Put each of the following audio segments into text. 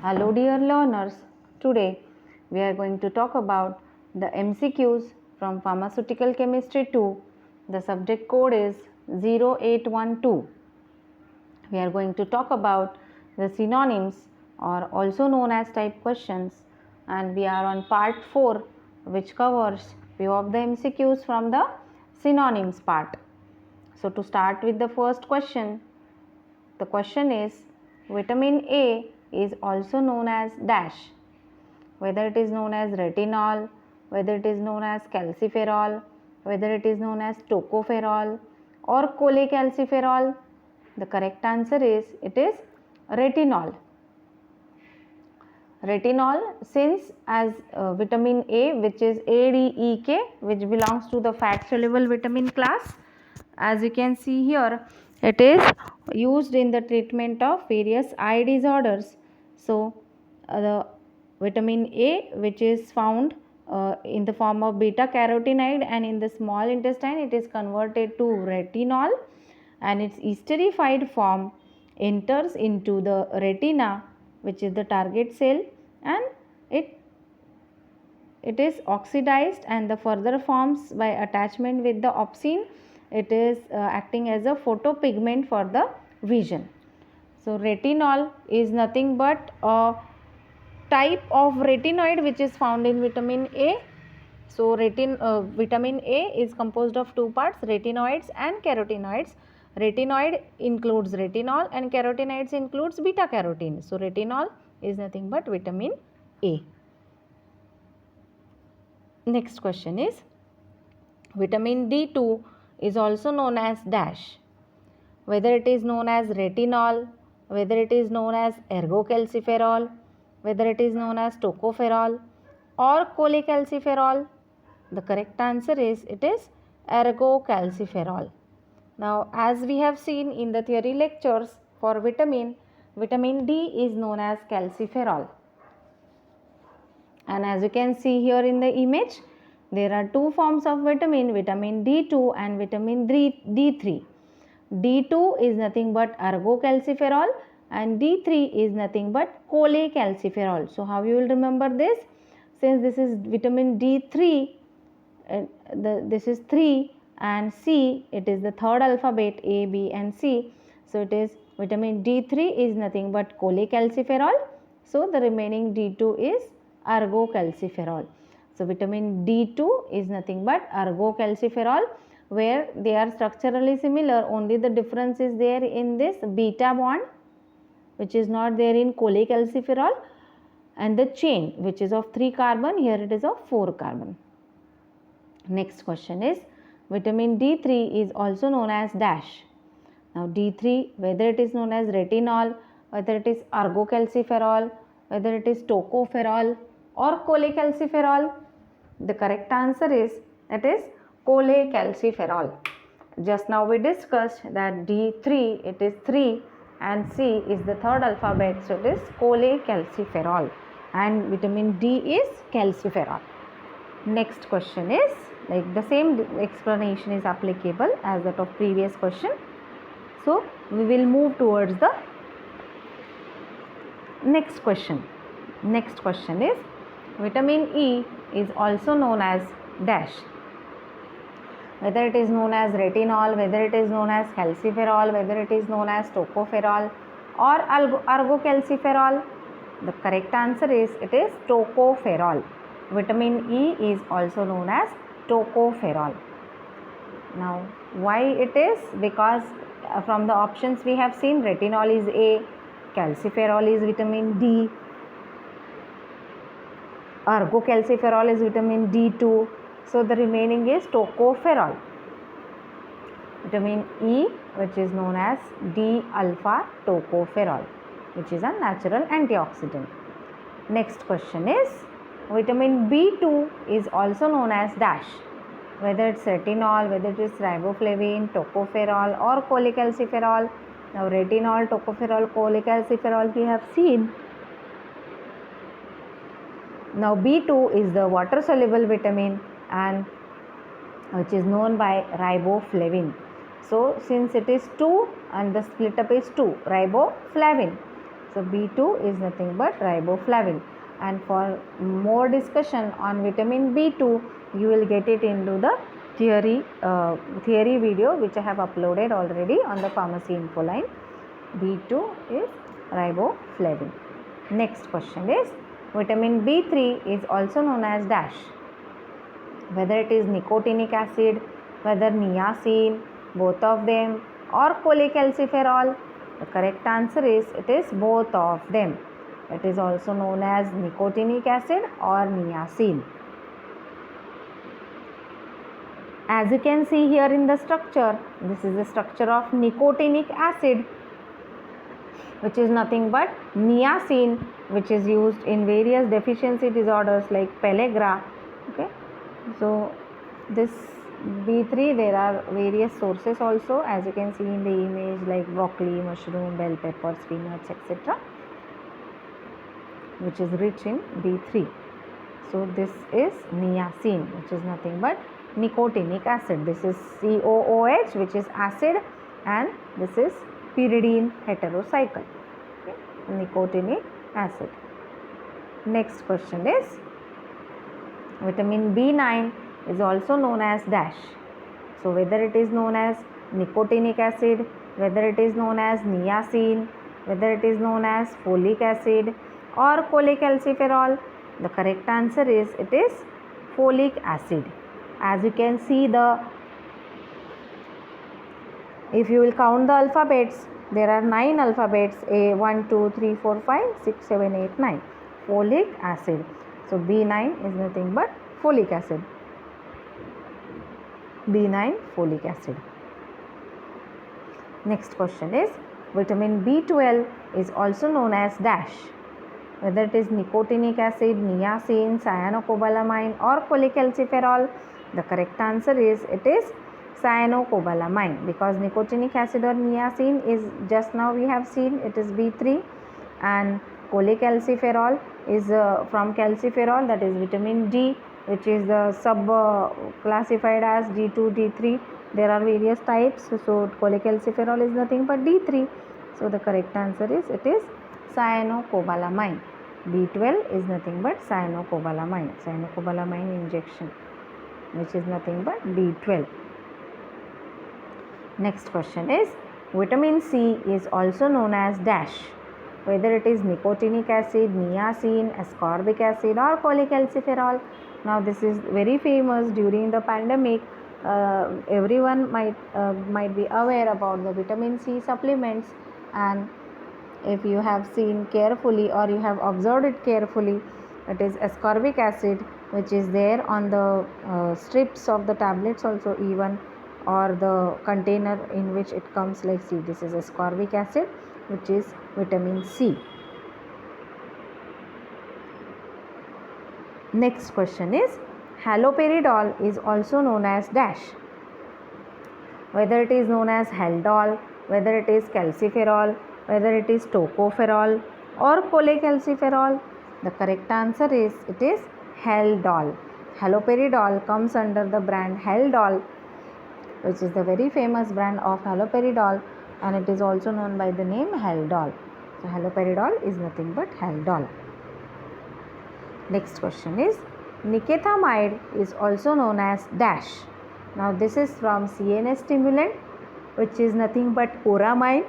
Hello dear learners, today we are going to talk about the MCQs from Pharmaceutical Chemistry 2. The subject code is 0812. We are going to talk about the synonyms or also known as type questions, and we are on part 4 which covers few of the MCQs from the synonyms part. So to start with the first question, the question is vitamin A is also known as dash, whether it is known as retinol, whether it is known as calciferol, whether it is known as tocopherol or cholecalciferol. The correct answer is it is retinol. Retinol, since as vitamin A, which is ADEK, which belongs to the fat soluble vitamin class, as you can see here, it is used in the treatment of various eye disorders. So the vitamin A, which is found in the form of beta carotenoid, and in the small intestine it is converted to retinol, and its esterified form enters into the retina, which is the target cell, and it is oxidized, and the further forms by attachment with the opsine. It is acting as a photopigment for the vision. So retinol is nothing but a type of retinoid which is found in vitamin A. So vitamin A is composed of two parts, retinoids and carotenoids. Retinoid includes retinol and carotenoids includes beta carotene. So retinol is nothing but vitamin A. Next question is vitamin D2 is also known as dash, whether it is known as retinol, whether it is known as ergocalciferol, whether it is known as tocopherol or cholecalciferol. The correct answer is it is ergocalciferol. Now, as we have seen in the theory lectures for vitamin D is known as calciferol. And as you can see here in the image, there are two forms of vitamin D2 and vitamin D3. D2 is nothing but ergocalciferol and D3 is nothing but cholecalciferol. So how you will remember this? Since this is vitamin D3, this is 3, and C, it is the third alphabet A, B and C. So it is vitamin D3 is nothing but cholecalciferol. So the remaining D2 is ergocalciferol. So vitamin D2 is nothing but ergocalciferol, where they are structurally similar, only the difference is there in this beta bond, which is not there in cholecalciferol, and the chain, which is of 3 carbon, here it is of 4 carbon. Next question is vitamin D3 is also known as dash. Now D3, whether it is known as retinol, whether it is ergocalciferol, whether it is tocopherol or cholecalciferol, the correct answer is it is cholecalciferol. Just now we discussed that D3 it is 3 and C is the third alphabet, so it is cholecalciferol, and vitamin D is calciferol. Next question is like the same explanation is applicable as that of previous question. So we will move towards the next question. Next question is vitamin E is also known as dash, whether it is known as retinol, whether it is known as calciferol, whether it is known as tocopherol or ergocalciferol. The correct answer is it is tocopherol. Vitamin E is also known as tocopherol. Now why it is? Because from the options we have seen, retinol is A, calciferol is vitamin D, ergocalciferol is vitamin D2, so the remaining is tocopherol. Vitamin E, which is known as D-alpha tocopherol, which is a natural antioxidant. Next question is vitamin B2 is also known as dash, whether it's retinol, whether it is riboflavin, tocopherol or cholecalciferol. Now retinol, tocopherol, cholecalciferol we have seen. Now B2 is the water soluble vitamin and which is known by riboflavin. So since it is 2 and the split up is 2, riboflavin. So B2 is nothing but riboflavin. And for more discussion on vitamin B2, you will get it into the theory video which I have uploaded already on the pharmacy info line. B2 is riboflavin. Next question is, vitamin B3 is also known as dash. Whether it is nicotinic acid, whether niacin, both of them, or cholecalciferol. The correct answer is, it is both of them. It is also known as nicotinic acid or niacin. As you can see here in the structure, this is the structure of nicotinic acid, which is nothing but niacin, which is used in various deficiency disorders like pellagra. Okay, so this B3, there are various sources also, as you can see in the image, like broccoli, mushroom, bell pepper, spinach, etc., which is rich in B3. So this is niacin, which is nothing but nicotinic acid. This is COOH, which is acid, and this is pyridine heterocycle. Okay. Nicotinic acid. Next question is, vitamin B9 is also known as dash. So whether it is known as nicotinic acid, whether it is known as niacin, whether it is known as folic acid or cholecalciferol, the correct answer is, it is folic acid. As you can see, if you will count the alphabets, there are 9 alphabets, A, 1, 2, 3, 4, 5, 6, 7, 8, 9. Folic acid. So B9 is nothing but folic acid. B9 folic acid. Next question is, vitamin B12 is also known as dash. Whether it is nicotinic acid, niacin, cyanocobalamin or cholecalciferol, the correct answer is, it is cyanocobalamin, because nicotinic acid or niacin is, just now we have seen, it is B3, and cholecalciferol is from calciferol, that is vitamin D, which is sub classified as D2, D3. There are various types, so cholecalciferol is nothing but D3. So the correct answer is, it is cyanocobalamin. B12 is nothing but cyanocobalamin injection, which is nothing but B12. Next question is, vitamin C is also known as dash. Whether it is nicotinic acid, niacin, ascorbic acid or cholecalciferol. Now this is very famous during the pandemic. Everyone might be aware about the vitamin C supplements, and if you have seen carefully or you have observed it carefully, it is ascorbic acid, which is there on the strips of the tablets also, even, or the container in which it comes, like, see, this is ascorbic acid, which is vitamin C. Next question is, haloperidol is also known as dash. Whether it is known as Haldol, whether it is calciferol, whether it is tocopherol or cholecalciferol, the correct answer is, it is Haldol. Haloperidol comes under the brand Haldol, which is the very famous brand of haloperidol, and it is also known by the name Haldol. So haloperidol is nothing but Haldol. Next question is, nicotinamide is also known as dash. Now this is from CNS stimulant, which is nothing but coramine.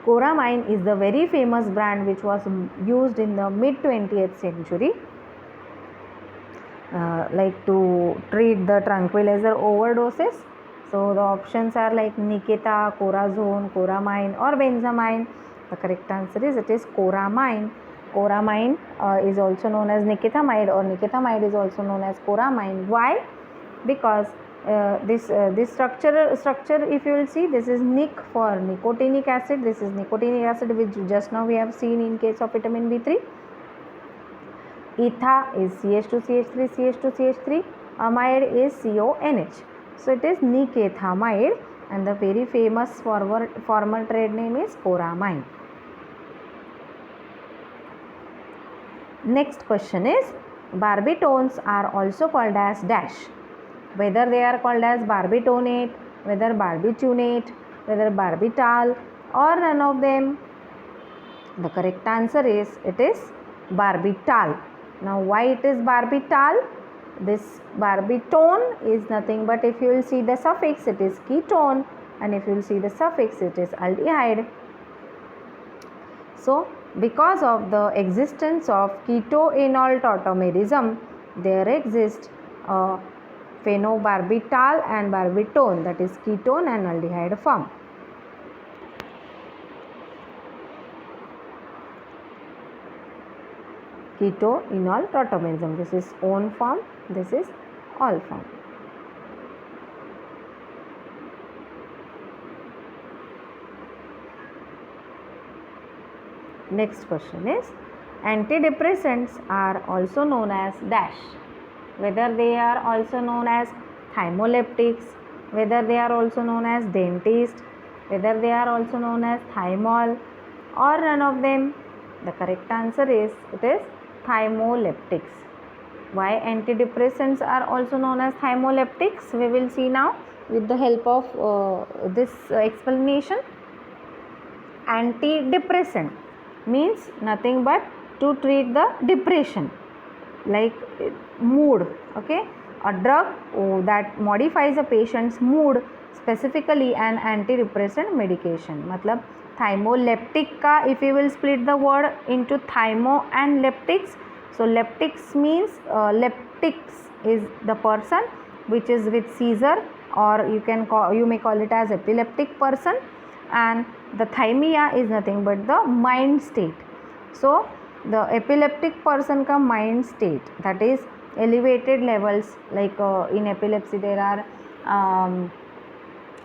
Coramine is the very famous brand which was used in the mid 20th century, like to treat the tranquilizer overdoses. So the options are like Niketa, Corazone, Coramine or Benzamine. The correct answer is, it is Coramine. Coramine is also known as nicotinamide, or nicotinamide is also known as coramine. Why? Because this structure, if you will see, this is Nic for nicotinic acid. This is nicotinic acid, which just now we have seen in case of vitamin B3. Etha is CH2CH3, CH2CH3. Amide is CONH. So it is nicotinamide, and the very famous former trade name is coramine. Next question is, barbitones are also called as dash. Whether they are called as barbitonate, whether barbiturate, whether barbital or none of them? The correct answer is it is barbital. Now why it is barbital? This barbitone is nothing but, if you will see the suffix, it is ketone, and if you will see the suffix, it is aldehyde. So because of the existence of ketoenol tautomerism, there exists a phenobarbital and barbitone, that is ketone and aldehyde form. Ketoenol tautomerism, this is on form, this is all form. Next question is, antidepressants are also known as dash. Whether they are also known as thymoleptics, whether they are also known as dentist, whether they are also known as thymol, or none of them. The correct answer is it is thymoleptics. Why antidepressants are also known as thymoleptics? We will see now with the help of this explanation. Antidepressant means nothing but to treat the depression, like mood. Okay, a drug that modifies a patient's mood, specifically an antidepressant medication. मतलब thymoleptic का if you will split the word into thymo and leptics, so leptics means leptics is the person which is with seizure, or you may call it as epileptic person, and the thymia is nothing but the mind state. So the epileptic person ka mind state, that is elevated levels, like in epilepsy there are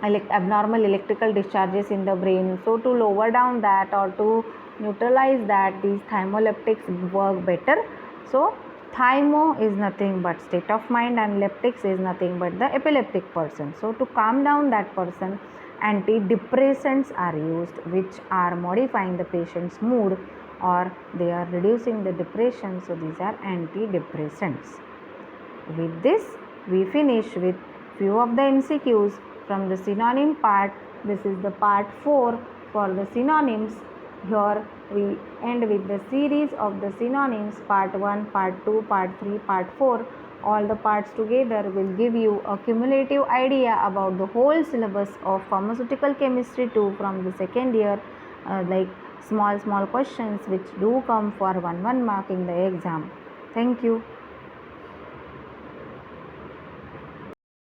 abnormal electrical discharges in the brain. So to lower down that or to neutralize that, these thymoleptics work better. So thymo is nothing but state of mind and leptics is nothing but the epileptic person. So to calm down that person, antidepressants are used, which are modifying the patient's mood or they are reducing the depression. So these are antidepressants. With this we finish with few of the MCQs from the synonym part. This is the part 4 for the synonyms. Here we end with the series of the synonyms, part 1, part 2, part 3, part 4. All the parts together will give you a cumulative idea about the whole syllabus of pharmaceutical chemistry 2 from the second year, like small questions which do come for 1 mark in the exam. Thank you.